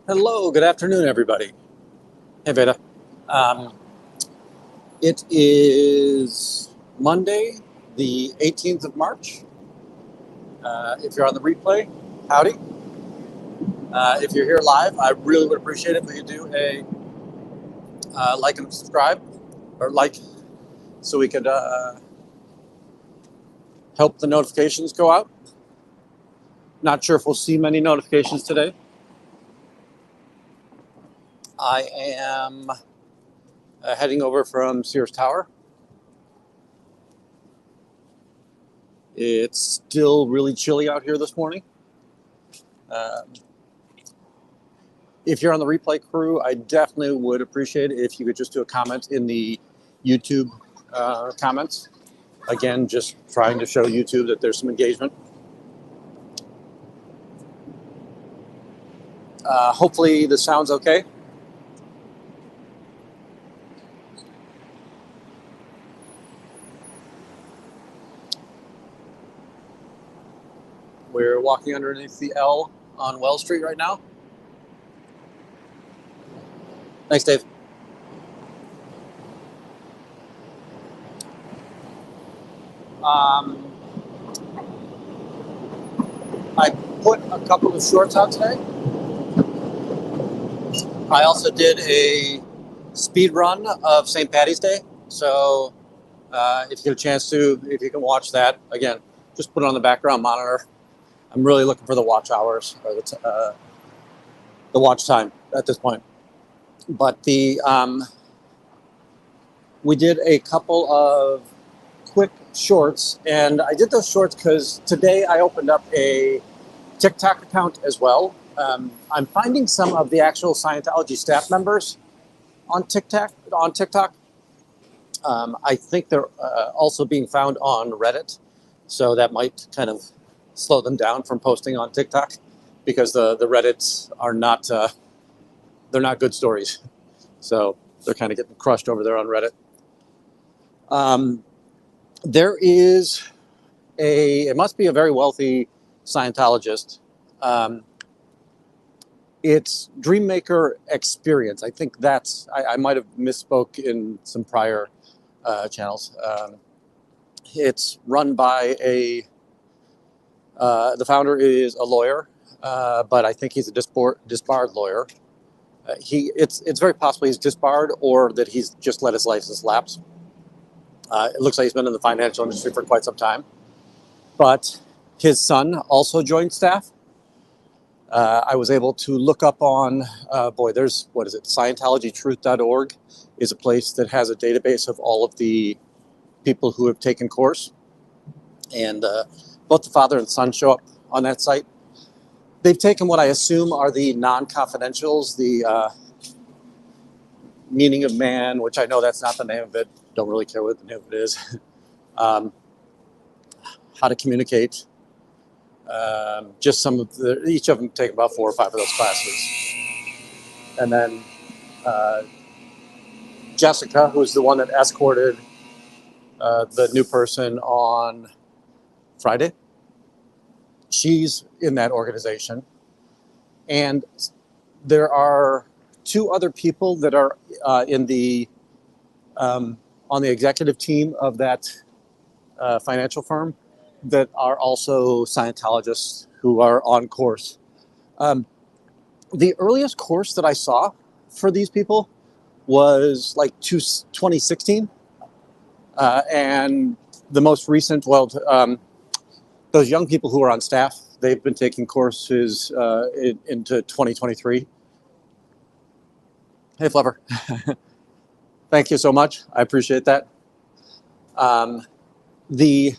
Hello, good afternoon, everybody. Hey, Veda. Um, it is Monday, the 18th of March. If you're on the replay, howdy. If you're here live, I really would appreciate it if we could do a like and subscribe, or like, so we could help the notifications go out. Not sure if we'll see many notifications today. I am heading over from Sears Tower. It's still really chilly out here this morning. If you're on the replay crew, I definitely would appreciate it if you could just do a comment in the YouTube comments. Again, just trying to show YouTube that there's some engagement. Hopefully this sounds okay. We're walking underneath the L on Wells Street right now. Thanks, Dave. I put a couple of shorts out today. I also did a speed run of St. Patty's Day. So if you get a chance to, if you can watch that, again, just put it on the background monitor. I'm really looking for the watch hours, or the watch time at this point. But we did a couple of quick shorts, and I did those shorts because today I opened up a TikTok account as well. I'm finding some of the actual Scientology staff members on TikTok. I think they're also being found on Reddit, so that might kind of slow them down from posting on TikTok, because the Reddits are not they're not good stories, so they're kind of getting crushed over there on Reddit. There is it must be a very wealthy Scientologist. It's Dreammaker Experience. I think I might have misspoke in some prior channels. It's run by the founder is a lawyer, but I think he's a disbarred lawyer. It's very possible he's disbarred, or that he's just let his license lapse. It looks like he's been in the financial industry for quite some time. But his son also joined staff. I was able to look up on, there's, what is it, Scientologytruth.org is a place that has a database of all of the people who have taken course. And both the father and son show up on that site. They've taken what I assume are the non-confidentials, the meaning of man, which I know that's not the name of it. Don't really care what the name of it is. How to communicate. Just some of each of them take about 4 or 5 of those classes. And then Jessica, who's the one that escorted the new person on Friday, she's in that organization. And there are 2 other people that are in the on the executive team of that financial firm that are also Scientologists who are on course. The earliest course that I saw for these people was like 2016. And the most recent, those young people who are on staff, they've been taking courses into 2023. Hey, Fluffer. Thank you so much. I appreciate that. The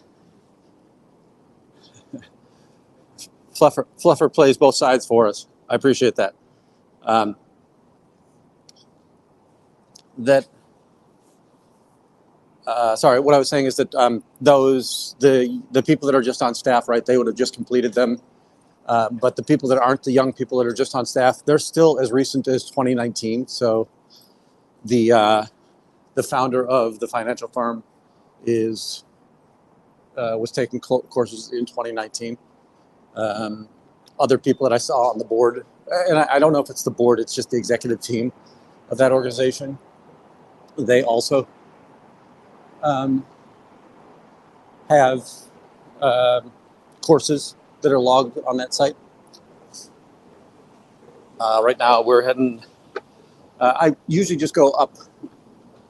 Fluffer plays both sides for us. I appreciate that. Sorry, what I was saying is that the people that are just on staff, right, they would have just completed them. But the people that aren't, the young people that are just on staff, they're still as recent as 2019. So the founder of the financial firm was taking courses in 2019. Other people that I saw on the board and I don't know if it's the board, it's just the executive team of that organization. They also have courses that are logged on that site. Right now, we're heading. I usually just go up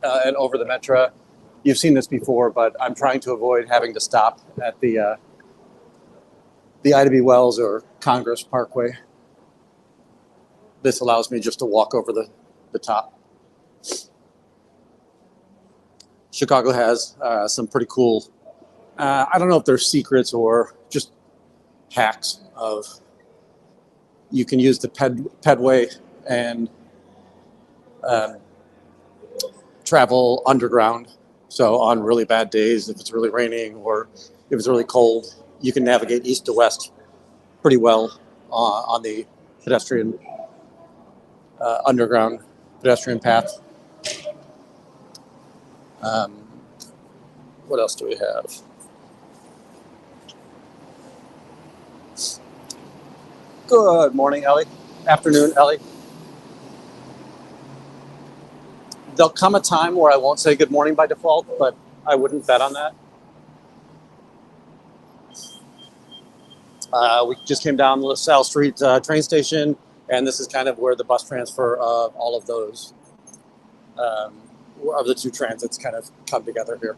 and over the Metra. You've seen this before, but I'm trying to avoid having to stop at the Ida B. Wells or Congress Parkway. This allows me just to walk over the top. Chicago has some pretty cool, I don't know if they're secrets or just hacks of, you can use the pedway and travel underground. So on really bad days, if it's really raining or if it's really cold, you can navigate east to west pretty well on the pedestrian underground pedestrian path. What else do we have? Good morning, Ellie. Afternoon, Ellie. There'll come a time where I won't say good morning by default, but I wouldn't bet on that. We just came down LaSalle Street train station, and this is kind of where the bus transfer of all of those, of the two transits kind of come together here.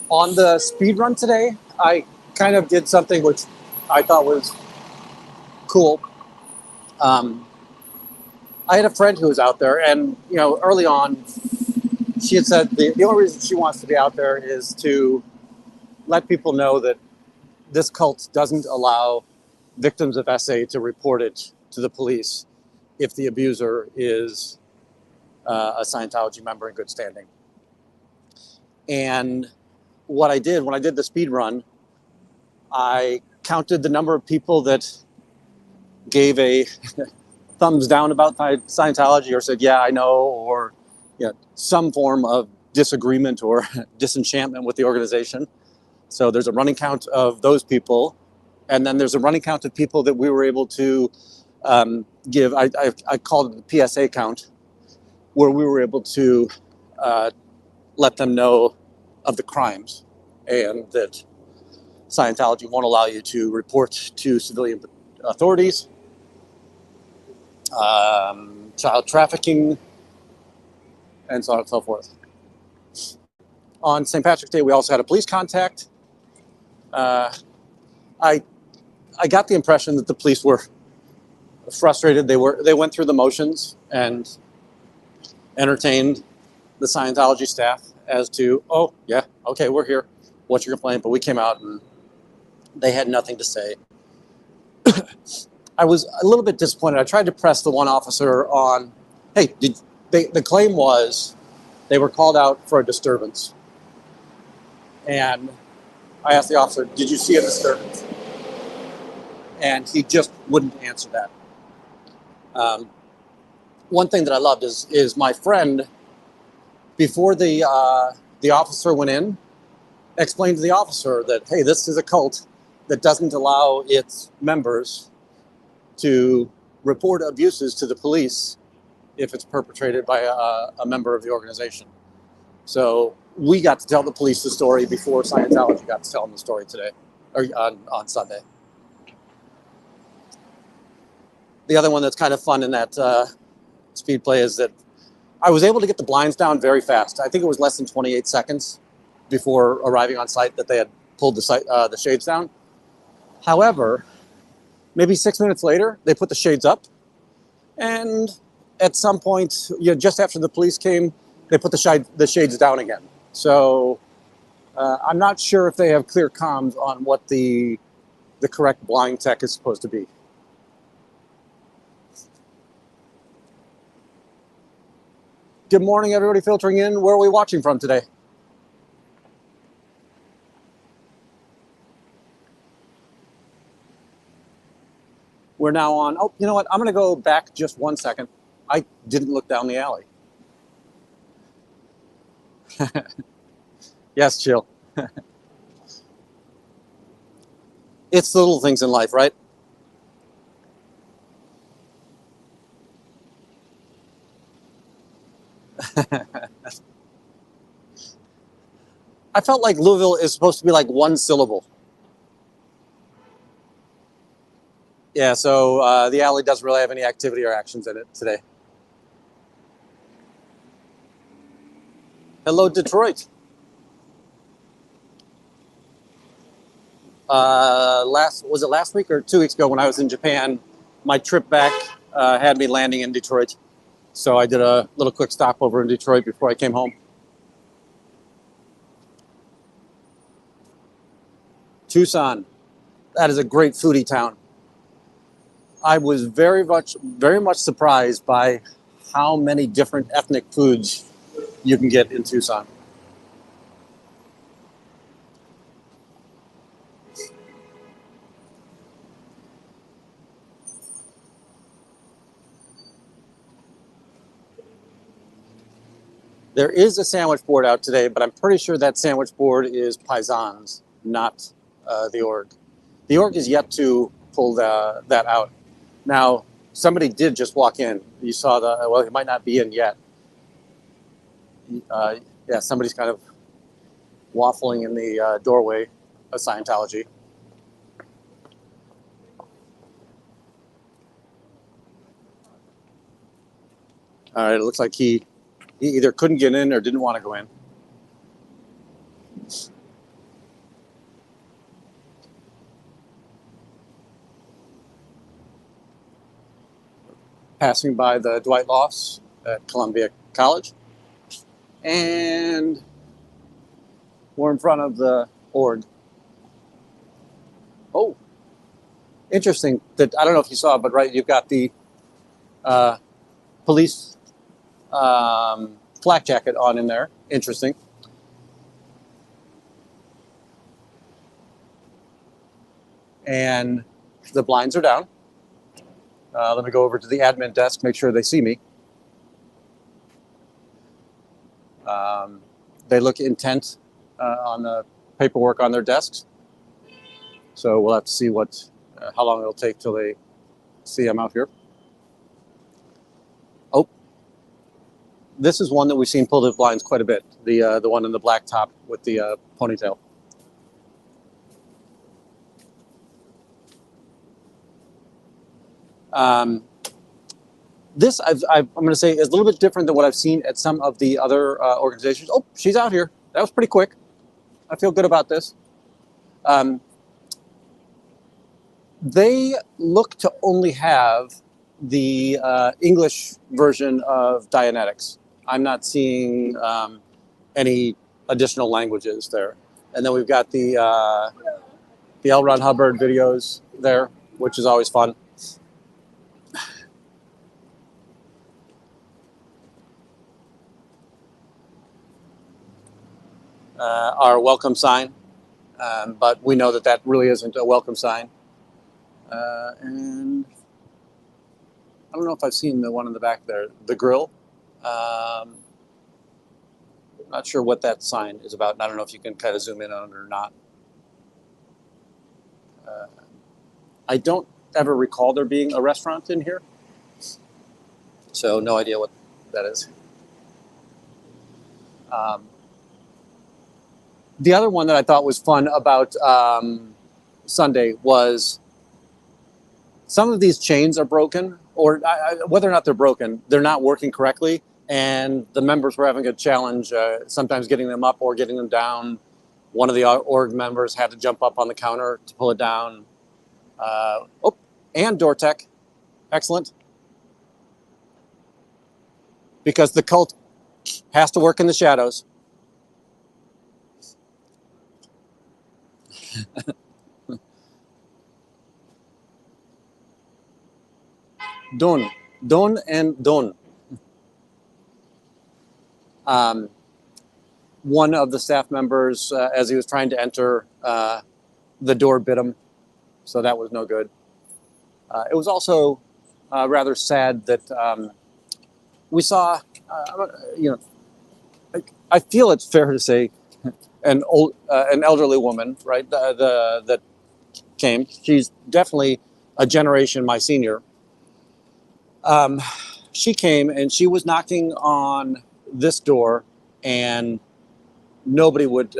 On the speed run today, I kind of did something which I thought was cool. I had a friend who was out there, and early on, she had said the only reason she wants to be out there is to let people know that this cult doesn't allow victims of SA to report it to the police if the abuser is a Scientology member in good standing. And what I did when I did the speed run, I counted the number of people that gave a thumbs down about Scientology or said, yeah, I know, or some form of disagreement or disenchantment with the organization. So there's a running count of those people. And then there's a running count of people that we were able to give. I called it the PSA count, where we were able to let them know of the crimes and that Scientology won't allow you to report to civilian authorities, child trafficking, and so on and so forth. On St. Patrick's Day, we also had a police contact. I got the impression that the police were frustrated. They went through the motions and entertained the Scientology staff as to, oh yeah, okay, we're here. What's your complaint? But we came out and they had nothing to say. I was a little bit disappointed. I tried to press the one officer on, hey, the claim was they were called out for a disturbance. And I asked the officer, did you see a disturbance? And he just wouldn't answer that. One thing that I loved is my friend, before the officer went in, explained to the officer that, hey, this is a cult that doesn't allow its members to report abuses to the police if it's perpetrated by a member of the organization. So we got to tell the police the story before Scientology got to tell them the story today, or on Sunday. The other one that's kind of fun in that speed play is that I was able to get the blinds down very fast. I think it was less than 28 seconds before arriving on site that they had pulled the shades down. However, maybe 6 minutes later, they put the shades up. And at some point, just after the police came, they put the shades down again. So I'm not sure if they have clear comms on what the correct blind tech is supposed to be. Good morning, everybody filtering in. Where are we watching from today? We're now on, oh, you know what? I'm going to go back just 1 second. I didn't look down the alley. Yes, chill. It's the little things in life, right? I felt like Louisville is supposed to be like one syllable. Yeah, so the alley doesn't really have any activity or actions in it today. Hello, Detroit. Last week or 2 weeks ago when I was in Japan? My trip back had me landing in Detroit, so I did a little quick stopover in Detroit before I came home. Tucson, that is a great foodie town. I was very much surprised by how many different ethnic foods you can get in Tucson. There is a sandwich board out today, but I'm pretty sure that sandwich board is Paisans, not the org. The org is yet to pull that out. Now, somebody did just walk in. You saw well, he might not be in yet. Yeah, somebody's kind of waffling in the doorway of Scientology. All right, it looks like he either couldn't get in or didn't want to go in. Passing by the Dwight Lofts at Columbia College. And we're in front of the org. Oh, interesting. That I don't know if you saw, but right, you've got the police flak jacket on in there. Interesting. And the blinds are down. Let me go over to the admin desk, make sure they see me. They look intent on the paperwork on their desks. So we'll have to see how long it'll take till they see I'm out here. Oh, this is one that we've seen pull the blinds quite a bit. The one in the black top with the ponytail. This I'm going to say is a little bit different than what I've seen at some of the other organizations. Oh, she's out here. That was pretty quick. I feel good about this. They look to only have the English version of Dianetics. I'm not seeing any additional languages there. And then we've got the L. Ron Hubbard videos there, which is always fun. Our welcome sign, but we know that really isn't a welcome sign. And I don't know if I've seen the one in the back there, the grill. Not sure what that sign is about. I don't know if you can kind of zoom in on it or not. I don't ever recall there being a restaurant in here, so no idea what that is. The other one that I thought was fun about Sunday was some of these chains are broken, or whether or not they're broken, they're not working correctly, and the members were having a challenge sometimes getting them up or getting them down. One of the org members had to jump up on the counter to pull it down. And door tech. Excellent. Because the cult has to work in the shadows. Don and Don. One of the staff members, as he was trying to enter, the door bit him, so that was no good. It was also rather sad that we saw, I feel it's fair to say an elderly woman, right? That came. She's definitely a generation my senior. Um, she came and she was knocking on this door, and nobody would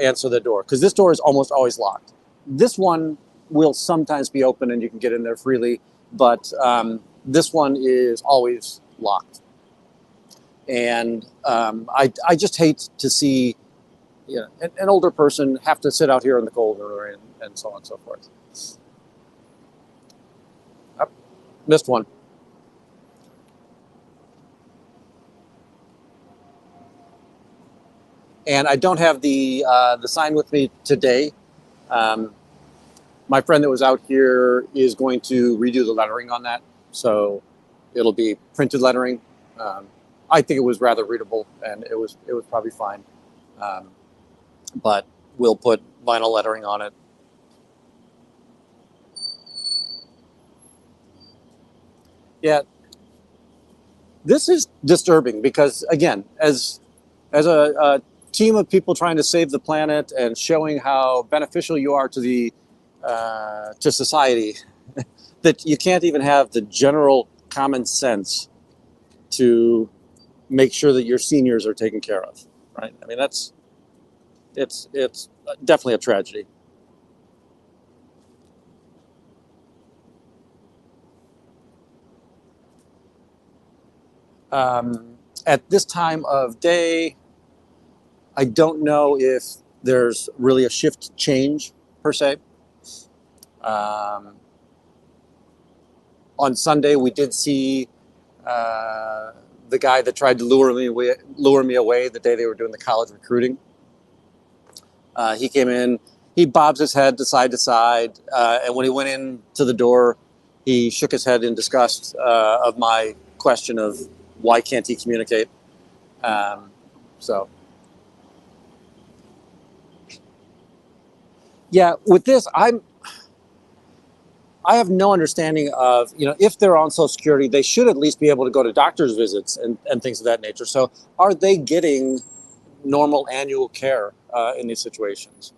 answer the door because this door is almost always locked. This one will sometimes be open and you can get in there freely, but this one is always locked. And I just hate to see an older person have to sit out here in the cold and so on and so forth. I missed one. And I don't have the sign with me today. Um, my friend that was out here is going to redo the lettering on that, so it'll be printed lettering. Um, I think it was rather readable, and it was probably fine. Um, but we'll put vinyl lettering on it. Yeah, this is disturbing because, again, as a team of people trying to save the planet and showing how beneficial you are to the to society, that you can't even have the general common sense to make sure that your seniors are taken care of, right? I mean, it's definitely a tragedy. At this time of day, I don't know if there's really a shift change per se. Um, on Sunday, we did see uh, the guy that tried to lure me away the day they were doing the college recruiting. He came in, he bobs his head to side, and when he went into the door, he shook his head in disgust of my question of why can't he communicate. Um, so, yeah, with this, I have no understanding of, if they're on Social Security, they should at least be able to go to doctor's visits and things of that nature. So, are they getting normal annual care in these situations?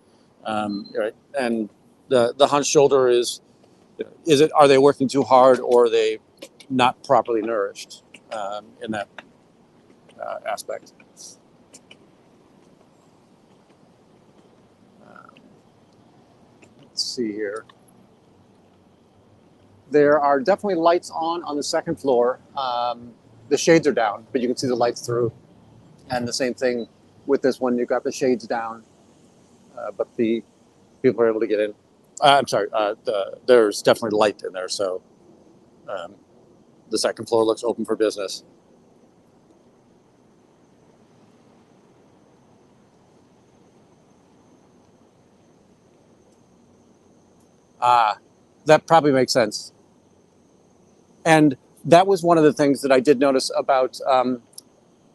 Right? And the hunched shoulder is it? Are they working too hard, or are they not properly nourished in that aspect? Uh, let's see here. There are definitely lights on the second floor. The shades are down, but you can see the lights through. And the same thing with this one. You've got the shades down, but the people are able to get in. I'm sorry. There's definitely light in there, so um, the second floor looks open for business. Ah, that probably makes sense. And that was one of the things that I did notice about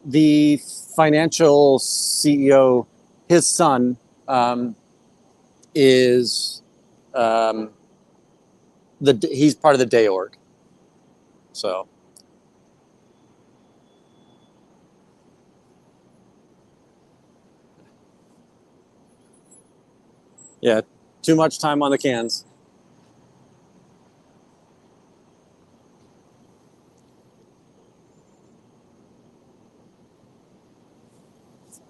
the financial CEO. His son is um, he's part of the day org. So yeah, too much time on the cans.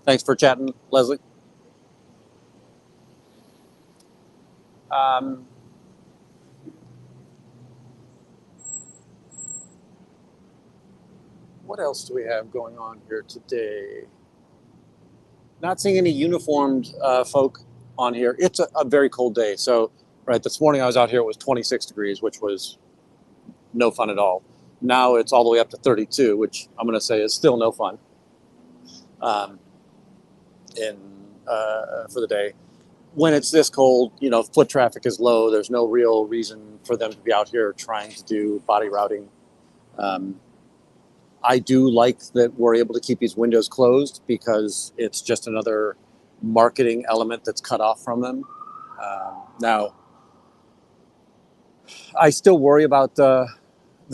Thanks for chatting, Leslie. Um, what else do we have going on here today? Not seeing any uniformed folk on here. It's a very cold day. So, right, this morning I was out here, it was 26 degrees, which was no fun at all. Now it's all the way up to 32, which I'm going to say is still no fun um, in for the day. When it's this cold, foot traffic is low. There's no real reason for them to be out here trying to do body routing. Um, I do like that we're able to keep these windows closed because it's just another marketing element that's cut off from them. Now, I still worry about the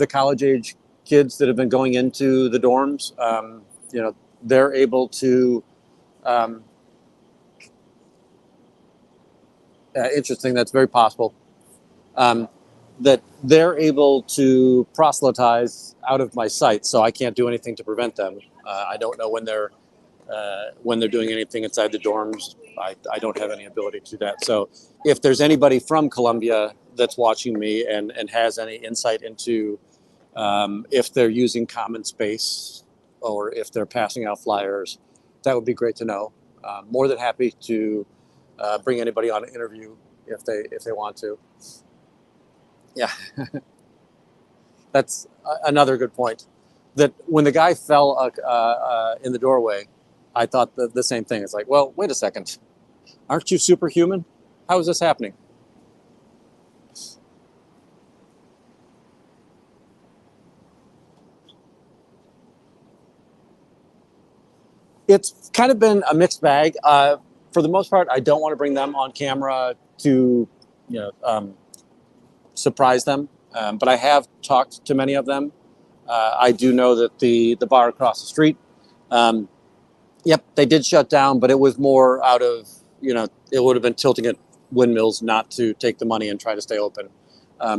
college age kids that have been going into the dorms. they're able to, interesting, that's very possible, that they're able to proselytize out of my sight, so I can't do anything to prevent them. I don't know when they're doing anything inside the dorms. I don't have any ability to do that. So if there's anybody from Colombia that's watching me and has any insight into if they're using common space or if they're passing out flyers, that would be great to know. More than happy to bring anybody on an interview if they want to. Yeah, that's another good point. That when the guy fell in the doorway, I thought the same thing. It's like, well, wait a second. Aren't you superhuman? How is this happening? It's kind of been a mixed bag. For the most part, I don't want to bring them on camera to, surprise them. But I have talked to many of them. I do know that the bar across the street, yep, they did shut down, but it was more out of, it would have been tilting at windmills not to take the money and try to stay open,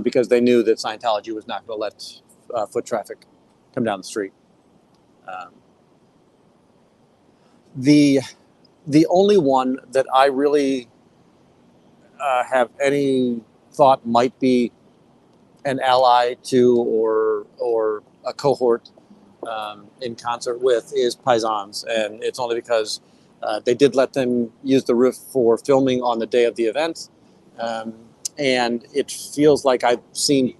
because they knew that Scientology was not going to let foot traffic come down the street. The only one that I really have any thought might be an ally to or a cohort in concert with is Paisans, and it's only because they did let them use the roof for filming on the day of the event, and it feels like I've seen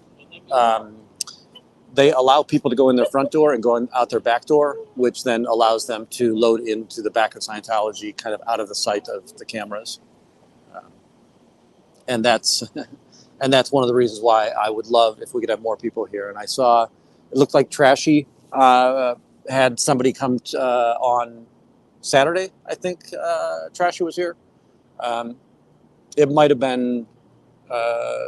they allow people to go in their front door and go out their back door, which then allows them to load into the back of Scientology, kind of out of the sight of the cameras, and that's and that's one of the reasons why I would love if we could have more people here. And I saw it looked like Trashy had somebody come on Saturday. I think Trashy was here. It might have been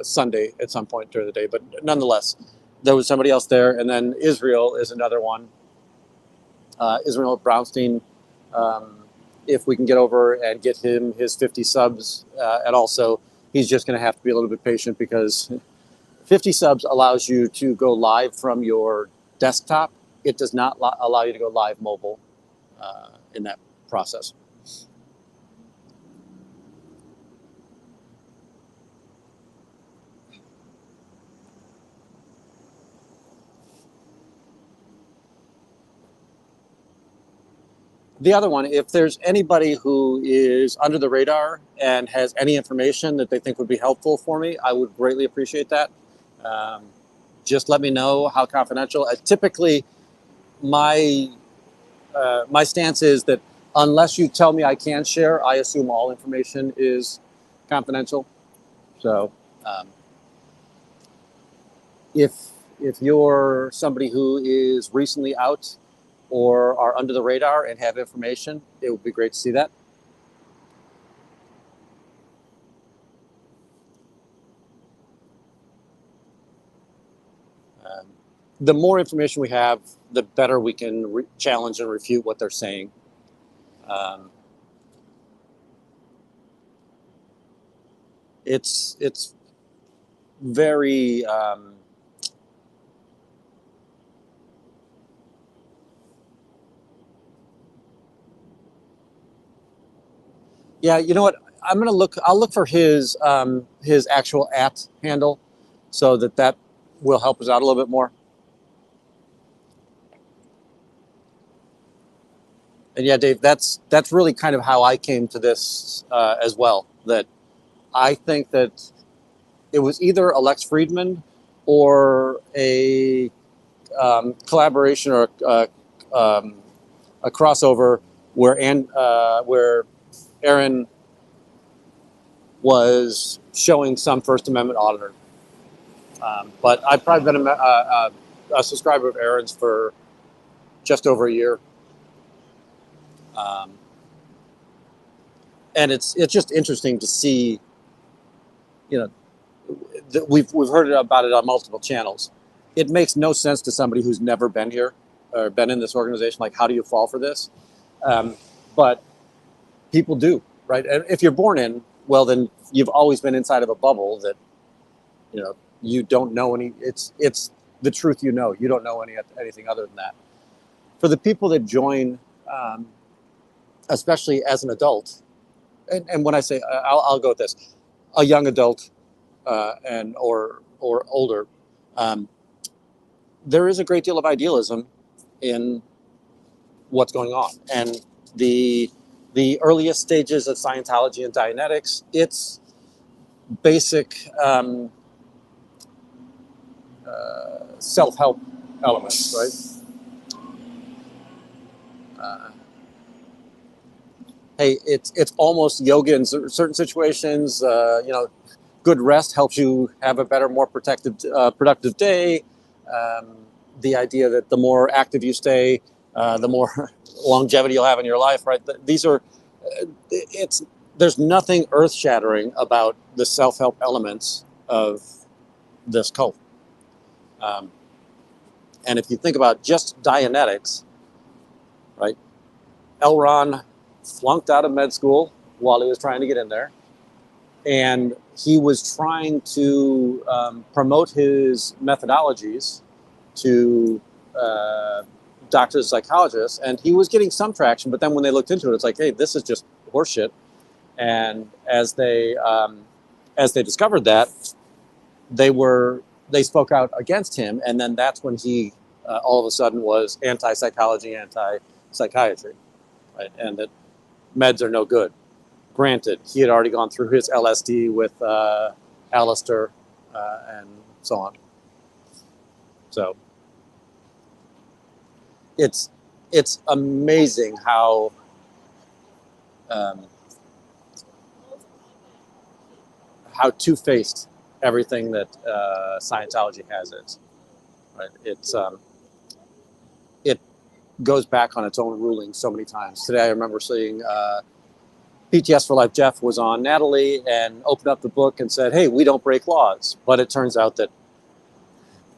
Sunday at some point during the day, but nonetheless, there was somebody else there. And then Israel is another one. Israel Brownstein, if we can get over and get him his 50 subs, and also he's just going to have to be a little bit patient because 50 subs allows you to go live from your desktop. It does not allow you to go live mobile in that process. The other one, if there's anybody who is under the radar and has any information that they think would be helpful for me, I would greatly appreciate that. Just let me know how confidential. Typically, my stance is that unless you tell me I can share, I assume all information is confidential. So if you're somebody who is recently out or are under the radar and have information, it would be great to see that. The more information we have, the better we can challenge and refute what they're saying. It's very yeah. You know what? I'm gonna look. I'll look for his actual handle, so that will help us out a little bit more. And yeah, Dave, that's really kind of how I came to this as well. That I think that it was either a Lex Friedman or a collaboration or a crossover where where Aaron was showing some First Amendment auditor. But I've probably been a subscriber of Aaron's for just over a year. And it's just interesting to see, we've heard about it on multiple channels. It makes no sense to somebody who's never been here or been in this organization, like how do you fall for this? But people do, right? And if you're born in, well, then you've always been inside of a bubble that, you know, you don't know any. It's the truth, you know. You don't know anything other than that. For the people that join, especially as an adult, and when I say I'll go with this, a young adult and or older, there is a great deal of idealism in what's going on, and the earliest stages of Scientology and Dianetics, it's basic self-help elements, right? Hey, it's almost yoga in certain situations. You know, good rest helps you have a better, more productive day. The idea that the more active you stay, the more longevity you'll have in your life, right? These are, there's nothing earth-shattering about the self-help elements of this cult. And if you think about just Dianetics, right? L. Ron flunked out of med school while he was trying to get in there. And he was trying to promote his methodologies to doctors, psychologists, and he was getting some traction. But then when they looked into it, it's like, hey, this is just horseshit. And as they discovered that, they spoke out against him, and then that's when he all of a sudden was anti-psychology, anti-psychiatry, right? And that meds are no good. Granted, he had already gone through his LSD with Alistair and so on. So it's amazing how two-faced everything that Scientology has is. Right? It goes back on its own ruling so many times. Today I remember seeing PTS for Life Jeff was on Natalie and opened up the book and said, hey, we don't break laws. But it turns out that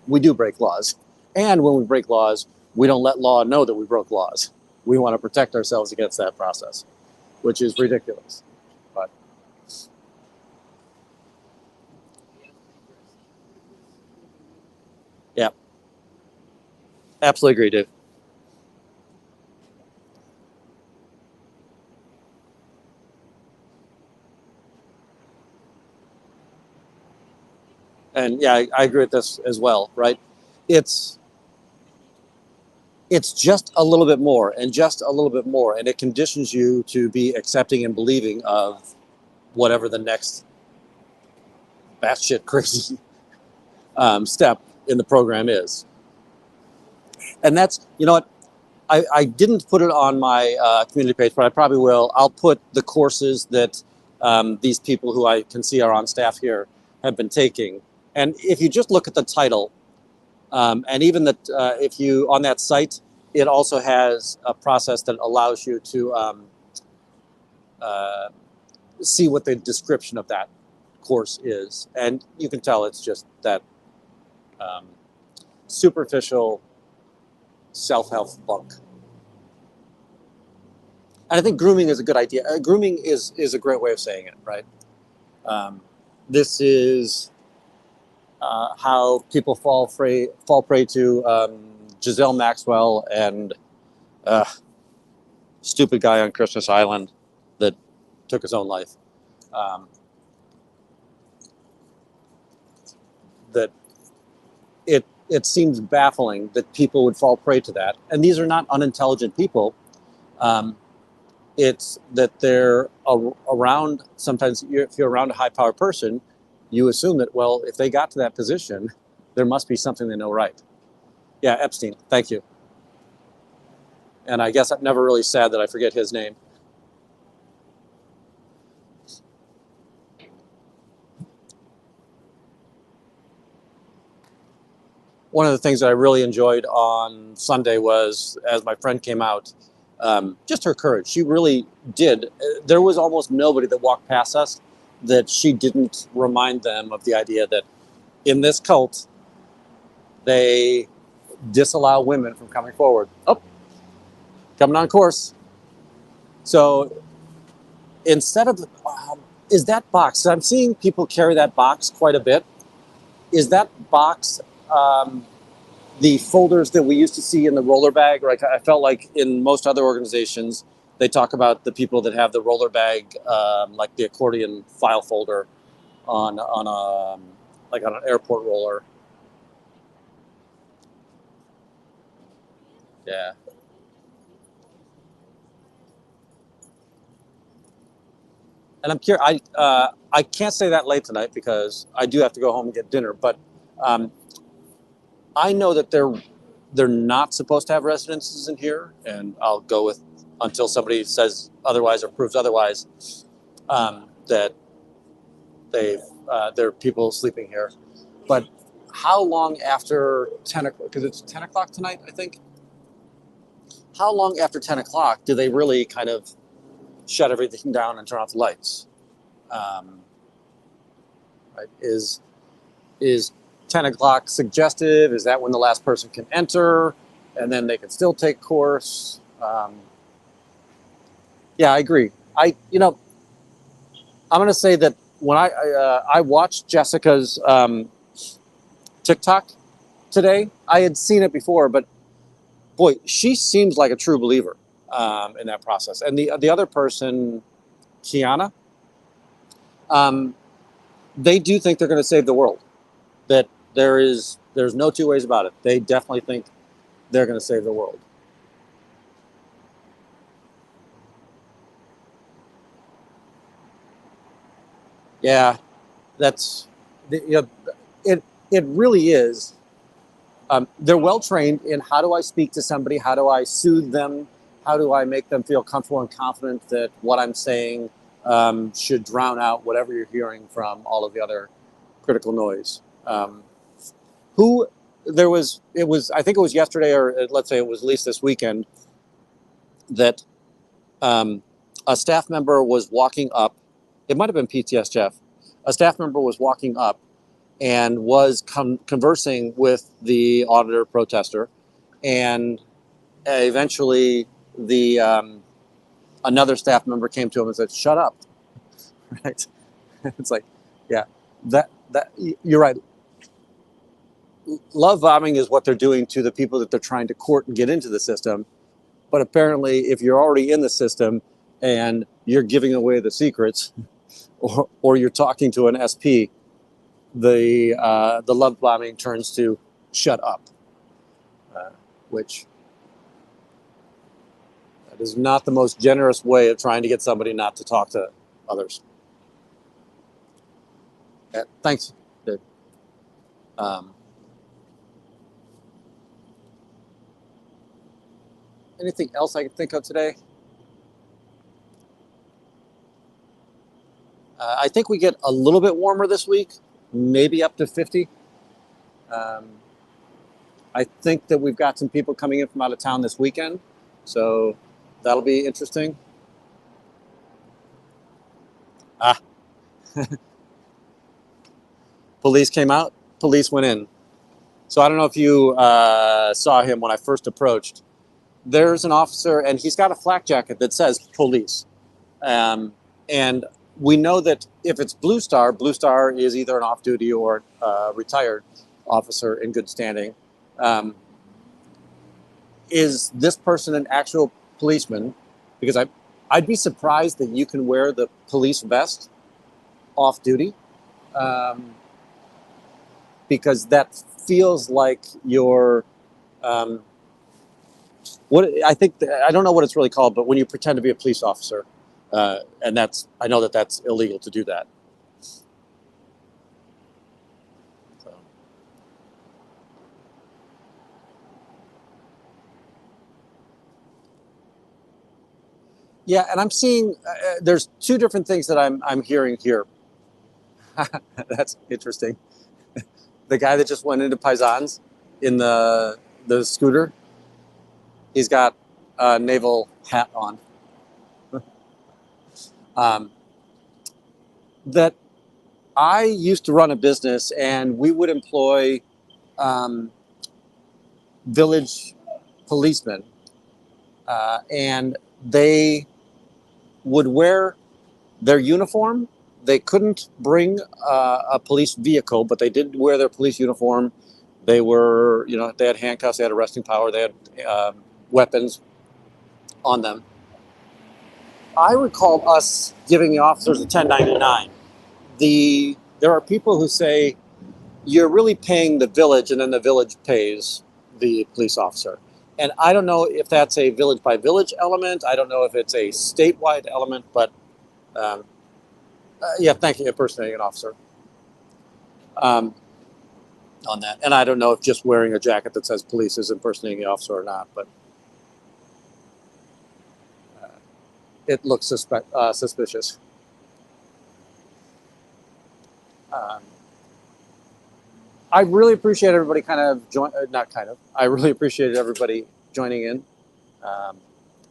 we do break laws. And when we break laws, we don't let law know that we broke laws. We want to protect ourselves against that process, which is ridiculous. But yeah, absolutely agree, Dave. And yeah, I agree with this as well, right? It's just a little bit more and just a little bit more, and it conditions you to be accepting and believing of whatever the next batshit crazy step in the program is. And that's, you know what, I didn't put it on my community page, but I probably will. I'll put the courses that these people who I can see are on staff here have been taking. And if you just look at the title, and even that, if you, on that site, it also has a process that allows you to see what the description of that course is. And you can tell it's just that superficial self-help bunk. And I think grooming is a good idea. Grooming is a great way of saying it, right? This is how people fall prey to Giselle Maxwell and stupid guy on Christmas Island that took his own life. That it seems baffling that people would fall prey to that. And these are not unintelligent people. It's that they're around, sometimes if you're around a high-powered person, you assume that, well, if they got to that position, there must be something they know right. Yeah, Epstein, thank you. And I guess I'm never really sad that I forget his name. One of the things that I really enjoyed on Sunday was, as my friend came out, just her courage. She really did. There was almost nobody that walked past us that she didn't remind them of the idea that in this cult, they disallow women from coming forward. Oh, coming on course. So instead of, is that box, I'm seeing people carry that box quite a bit. Is that box the folders that we used to see in the roller bag? Like I felt like in most other organizations, they talk about the people that have the roller bag, like the accordion file folder on a like on an airport roller. Yeah. And I'm curious. I can't say that late tonight because I do have to go home and get dinner. But um, I know that they're not supposed to have residences in here, and I'll go with until somebody says otherwise or proves otherwise, that there are people sleeping here. But how long after 10 o'clock? Because it's 10 o'clock tonight, I think. How long after 10 o'clock do they really kind of shut everything down and turn off the lights? Um, right? Is 10 o'clock suggestive? Is that when the last person can enter and then they can still take course? Yeah, I agree. I'm going to say that when I watched Jessica's TikTok today, I had seen it before, but boy, she seems like a true believer in that process. And the other person, Kiana, um, they do think they're going to save the world. That there's no two ways about it. They definitely think they're going to save the world. Yeah, that's it. Really is. They're well trained in how do I speak to somebody, how do I soothe them, how do I make them feel comfortable and confident that what I'm saying should drown out whatever you're hearing from all of the other critical noise. Who there was it was I think it was yesterday or let's say it was at least this weekend that um, a staff member was walking up. It might have been PTS Jeff. A staff member was walking up and was conversing with the auditor protester, and eventually the another staff member came to him and said, "Shut up!" Right? It's like, yeah, that you're right. Love bombing is what they're doing to the people that they're trying to court and get into the system. But apparently, if you're already in the system and you're giving away the secrets, or you're talking to an SP, the love bombing turns to shut up, which that is not the most generous way of trying to get somebody not to talk to others. Thanks, Dave. Um, anything else I can think of today? I think we get a little bit warmer this week, maybe up to 50. Um, I think that we've got some people coming in from out of town this weekend, so that'll be interesting. Ah, police came out, police went in. So I don't know if you saw him when I first approached. There's an officer, and he's got a flak jacket that says police. And we know that if it's Blue Star is either an off-duty or retired officer in good standing. Is this person an actual policeman? Because I'd be surprised that you can wear the police vest off-duty, because that feels like you're what I think. I don't know what it's really called, but when you pretend to be a police officer, and I know that that's illegal to do that. So. Yeah, and I'm seeing there's two different things that I'm hearing here. That's interesting. The guy that just went into Paisans in the scooter, he's got a naval hat on. Um, that I used to run a business, and we would employ um, village policemen, and they would wear their uniform. They couldn't bring a police vehicle, but they did wear their police uniform. They were, they had handcuffs, they had arresting power, they had weapons on them. I recall us giving the officers a 1099. There are people who say you're really paying the village, and then the village pays the police officer. And I don't know if that's a village by village element. I don't know if it's a statewide element, but yeah, thank you, impersonating an officer on that. And I don't know if just wearing a jacket that says police is impersonating the officer or not, but it looks suspicious. I really appreciate everybody I really appreciated everybody joining in.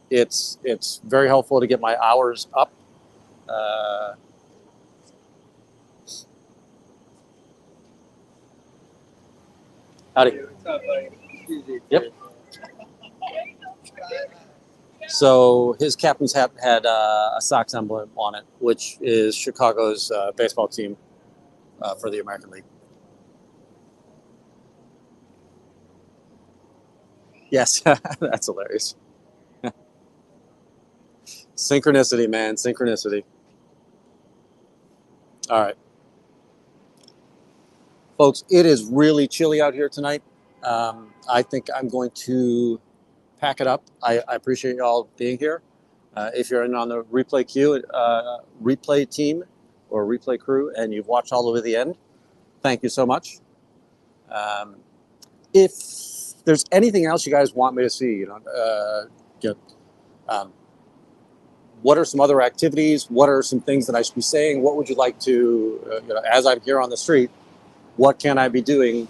It's very helpful to get my hours up. Howdy. Yep. So his captain's hat had a Sox emblem on it, which is Chicago's baseball team for the American League. Yes, that's hilarious. Synchronicity, man, synchronicity. All right. Folks, it is really chilly out here tonight. I think I'm going to pack it up. I appreciate y'all being here. If you're in on the replay replay team or replay crew, and you've watched all the way to the end, thank you so much. If there's anything else you guys want me to see, what are some other activities? What are some things that I should be saying? What would you like to, as I'm here on the street, what can I be doing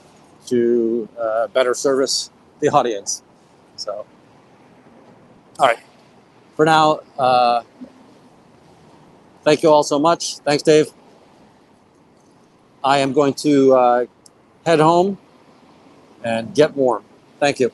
to better service the audience? So, all right. For now, thank you all so much. Thanks, Dave. I am going to head home and get warm. Thank you.